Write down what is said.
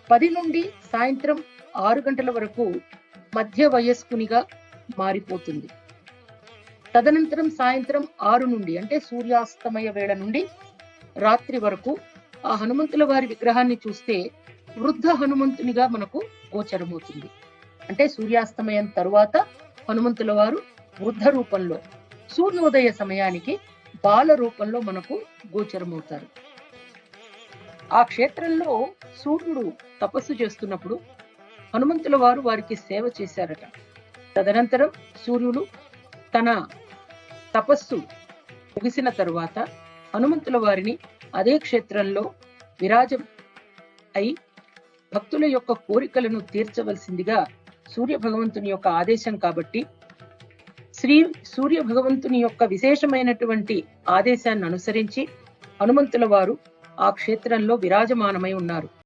10 నుండి సాయంత్రం 6 గంటల వరకు మధ్య వయస్కునిగా మారిపోతుంది. తదనంతరం సాయంత్రం 6 నుండి అంటే సూర్యాస్తమయ వేళ నుండి రాత్రి వరకు ఆ హనుమంతుల వారి విగ్రహాన్ని చూస్తే వృద్ధ హనుమంతునిగా మనకు గోచరమవుతుంది. అంటే సూర్యాస్తమయం తరువాత హనుమంతుల వారు వృద్ధ రూపంలో, సూర్యోదయ సమయానికి బాల రూపంలో మనకు గోచరమవుతారు. ఆ క్షేత్రంలో సూర్యుడు తపస్సు చేస్తున్నప్పుడు హనుమంతుల వారు వారికి సేవ చేశారట. తదనంతరం సూర్యుడు తన తపస్సు ముగిసిన తరువాత హనుమంతుల వారిని అదే క్షేత్రంలో విరాజం అయి భక్తుల యొక్క కోరికలను తీర్చవలసిందిగా సూర్య భగవంతుని యొక్క ఆదేశం కాబట్టి సూర్య భగవంతుని యొక్క విశేషమైనటువంటి ఆదేశాన్ని అనుసరించి హనుమంతుల వారు ఆ క్షేత్రంలో విరాజమానమై ఉన్నారు.